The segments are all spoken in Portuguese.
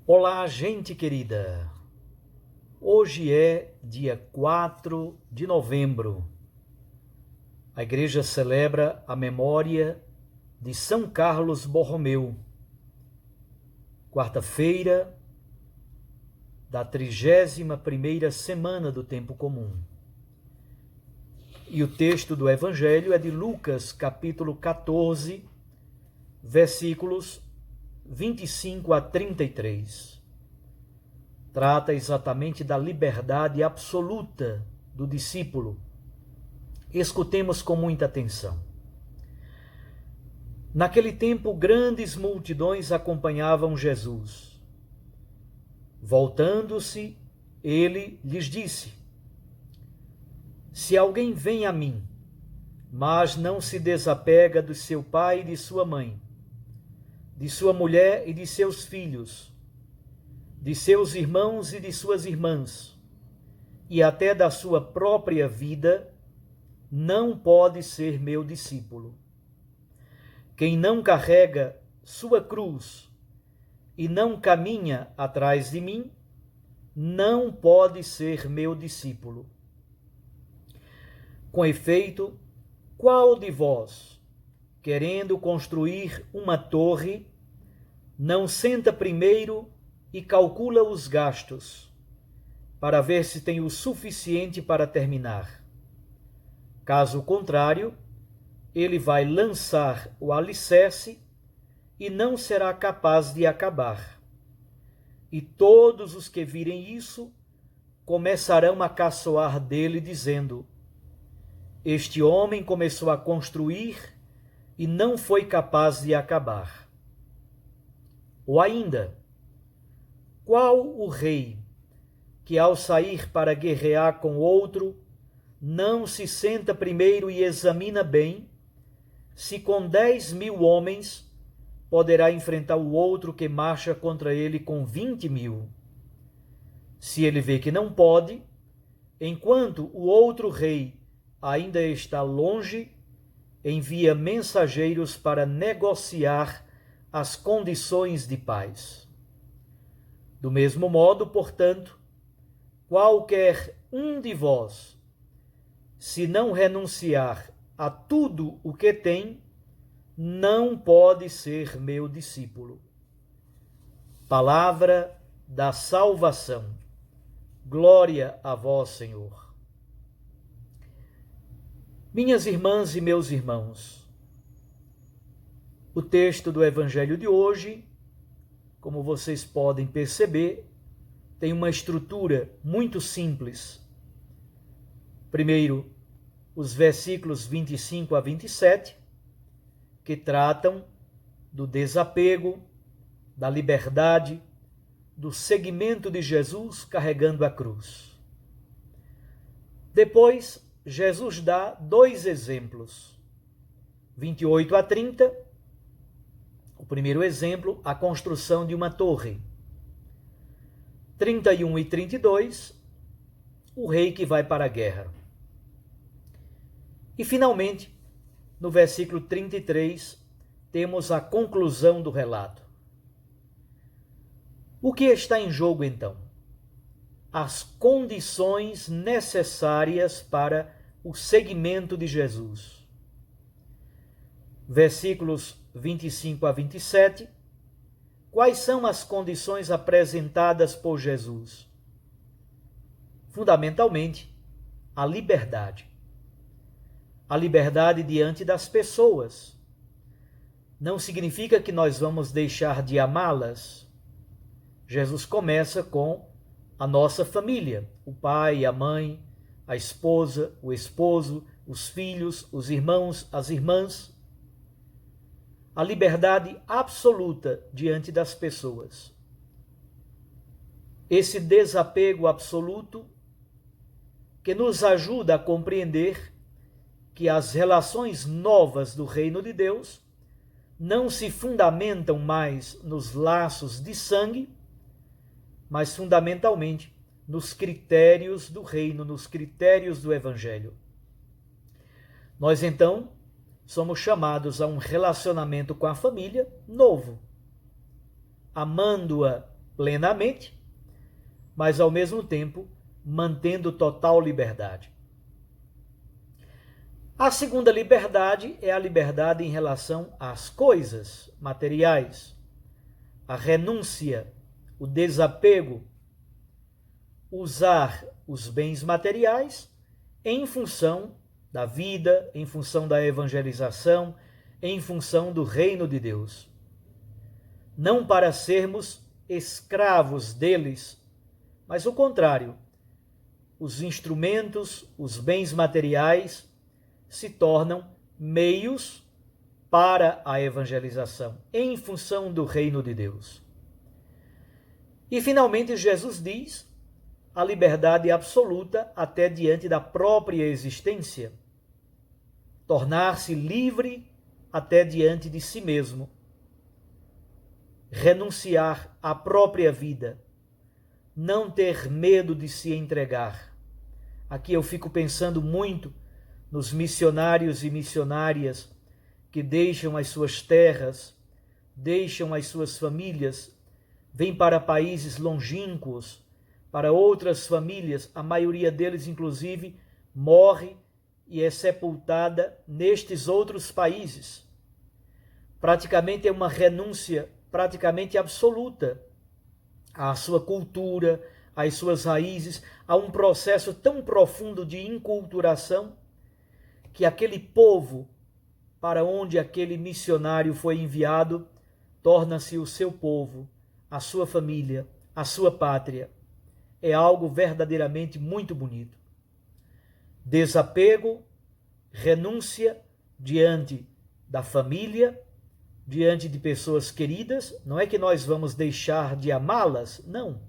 Olá, gente querida! Hoje é dia 4 de novembro. A igreja celebra a memória de São Carlos Borromeu, quarta-feira da 31ª semana do tempo comum. E o texto do Evangelho é de Lucas, capítulo 14, versículos 25 a 33. Trata exatamente da liberdade absoluta do discípulo. Escutemos com muita atenção. Naquele tempo, grandes multidões acompanhavam Jesus. Voltando-se, ele lhes disse: Se alguém vem a mim, mas não se desapega de seu pai e de sua mãe, de sua mulher e de seus filhos, de seus irmãos e de suas irmãs, e até da sua própria vida, não pode ser meu discípulo. Quem não carrega sua cruz e não caminha atrás de mim, não pode ser meu discípulo. Com efeito, qual de vós, querendo construir uma torre, não senta primeiro e calcula os gastos, para ver se tem o suficiente para terminar? Caso contrário, ele vai lançar o alicerce e não será capaz de acabar. E todos os que virem isso começarão a caçoar dele, dizendo: Este homem começou a construir e não foi capaz de acabar. Ou ainda, qual o rei que, ao sair para guerrear com outro, não se senta primeiro e examina bem se com 10.000 homens poderá enfrentar o outro que marcha contra ele com 20.000? Se ele vê que não pode, enquanto o outro rei ainda está longe, envia mensageiros para negociar as condições de paz. Do mesmo modo, portanto, qualquer um de vós, se não renunciar a tudo o que tem, não pode ser meu discípulo. Palavra da salvação. Glória a vós, Senhor. Minhas irmãs e meus irmãos, o texto do Evangelho de hoje, como vocês podem perceber, tem uma estrutura muito simples. Primeiro, os versículos 25 a 27, que tratam do desapego, da liberdade, do seguimento de Jesus carregando a cruz. Depois, Jesus dá dois exemplos. 28 a 30, o primeiro exemplo, a construção de uma torre. 31 e 32, o rei que vai para a guerra. E, finalmente, no versículo 33, temos a conclusão do relato. O que está em jogo, então? As condições necessárias para o seguimento de Jesus. Versículos 25 a 27. Quais são as condições apresentadas por Jesus? Fundamentalmente, a liberdade. A liberdade diante das pessoas. Não significa que nós vamos deixar de amá-las. Jesus começa com a nossa família, o pai, a mãe, a esposa, o esposo, os filhos, os irmãos, as irmãs. A liberdade absoluta diante das pessoas. Esse desapego absoluto que nos ajuda a compreender que as relações novas do reino de Deus não se fundamentam mais nos laços de sangue, mas fundamentalmente nos critérios do reino, nos critérios do Evangelho. Nós, então, somos chamados a um relacionamento com a família novo, amando-a plenamente, mas ao mesmo tempo mantendo total liberdade. A segunda liberdade é a liberdade em relação às coisas materiais, a renúncia, o desapego, usar os bens materiais em função da vida, em função da evangelização, em função do reino de Deus. Não para sermos escravos deles, mas o contrário. Os instrumentos, os bens materiais se tornam meios para a evangelização, em função do reino de Deus. E finalmente Jesus diz a liberdade absoluta até diante da própria existência, tornar-se livre até diante de si mesmo, renunciar à própria vida, não ter medo de se entregar. Aqui eu fico pensando muito nos missionários e missionárias que deixam as suas terras, deixam as suas famílias, vêm para países longínquos, para outras famílias, a maioria deles inclusive morre e é sepultada nestes outros países. Praticamente é uma renúncia praticamente absoluta à sua cultura, às suas raízes, a um processo tão profundo de inculturação que aquele povo para onde aquele missionário foi enviado torna-se o seu povo, a sua família, a sua pátria. É algo verdadeiramente muito bonito. Desapego, renúncia diante da família, diante de pessoas queridas. Não é que nós vamos deixar de amá-las, não.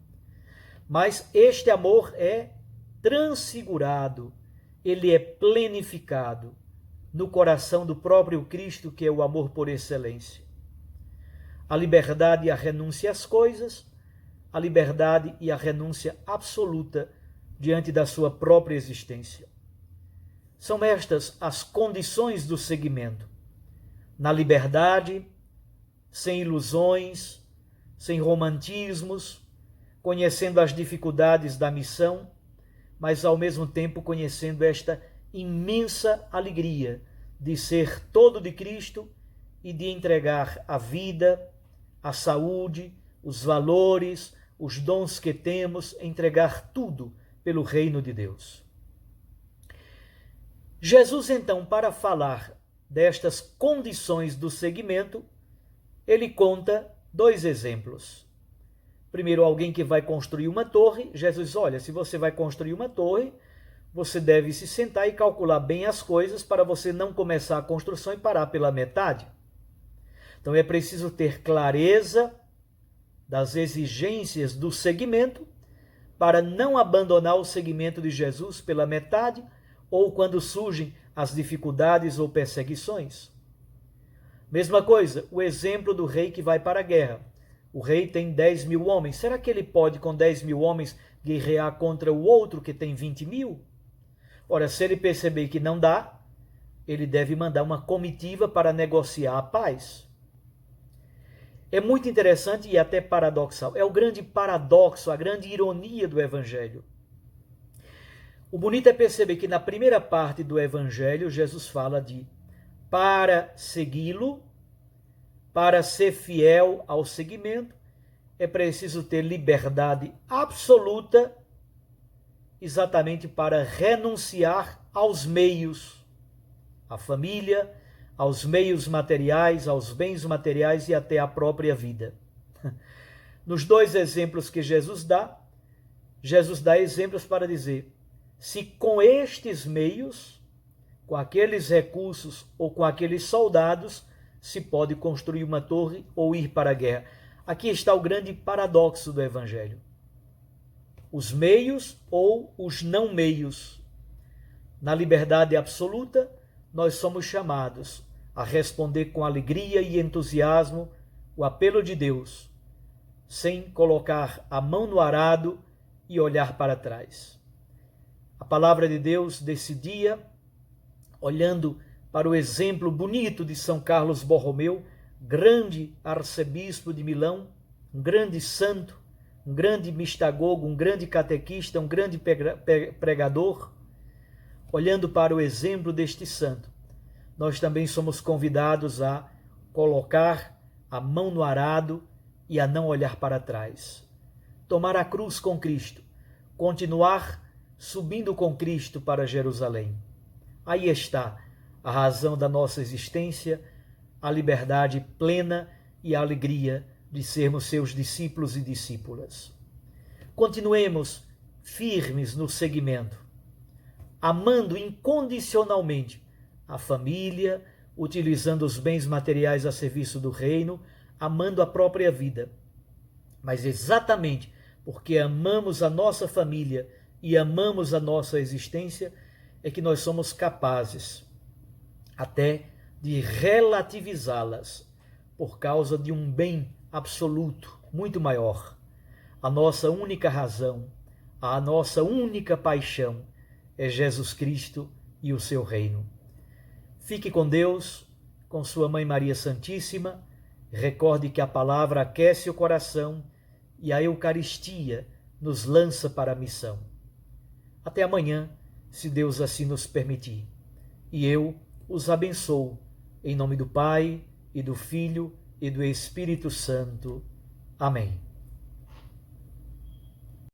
Mas este amor é transfigurado, ele é plenificado no coração do próprio Cristo, que é o amor por excelência. A liberdade e a renúncia às coisas, a liberdade e a renúncia absoluta diante da sua própria existência. São estas as condições do seguimento. Na liberdade, sem ilusões, sem romantismos, conhecendo as dificuldades da missão, mas ao mesmo tempo conhecendo esta imensa alegria de ser todo de Cristo e de entregar a vida, a saúde, os valores, os dons que temos, entregar tudo pelo reino de Deus. Jesus, então, para falar destas condições do seguimento, ele conta dois exemplos. Primeiro, alguém que vai construir uma torre. Jesus, olha, se você vai construir uma torre, você deve se sentar e calcular bem as coisas para você não começar a construção e parar pela metade. Então é preciso ter clareza das exigências do seguimento para não abandonar o seguimento de Jesus pela metade ou quando surgem as dificuldades ou perseguições. Mesma coisa, o exemplo do rei que vai para a guerra. O rei tem 10 mil homens. Será que ele pode, com 10 mil homens, guerrear contra o outro que tem 20 mil? Ora, se ele perceber que não dá, ele deve mandar uma comitiva para negociar a paz. É muito interessante e até paradoxal. É o grande paradoxo, a grande ironia do Evangelho. O bonito é perceber que na primeira parte do Evangelho, Jesus fala de para segui-lo, para ser fiel ao seguimento, é preciso ter liberdade absoluta, exatamente para renunciar aos meios, à família, aos meios materiais, aos bens materiais e até à própria vida. Nos dois exemplos que Jesus dá exemplos para dizer, se com estes meios, com aqueles recursos ou com aqueles soldados, se pode construir uma torre ou ir para a guerra. Aqui está o grande paradoxo do Evangelho. Os meios ou os não meios. Na liberdade absoluta, nós somos chamados a responder com alegria e entusiasmo o apelo de Deus, sem colocar a mão no arado e olhar para trás. A palavra de Deus desse dia, olhando para o exemplo bonito de São Carlos Borromeu, grande arcebispo de Milão, um grande santo, um grande mistagogo, um grande catequista, um grande pregador, olhando para o exemplo deste santo, nós também somos convidados a colocar a mão no arado e a não olhar para trás. Tomar a cruz com Cristo, continuar subindo com Cristo para Jerusalém. Aí está a razão da nossa existência, a liberdade plena e a alegria de sermos seus discípulos e discípulas. Continuemos firmes no seguimento, amando incondicionalmente a família, utilizando os bens materiais a serviço do reino, amando a própria vida. Mas exatamente porque amamos a nossa família e amamos a nossa existência, é que nós somos capazes até de relativizá-las por causa de um bem absoluto muito maior. A nossa única razão, a nossa única paixão é Jesus Cristo e o seu reino. Fique com Deus, com sua Mãe Maria Santíssima. Recorde que a palavra aquece o coração e a Eucaristia nos lança para a missão. Até amanhã, se Deus assim nos permitir. E eu os abençoo, em nome do Pai, e do Filho, e do Espírito Santo. Amém.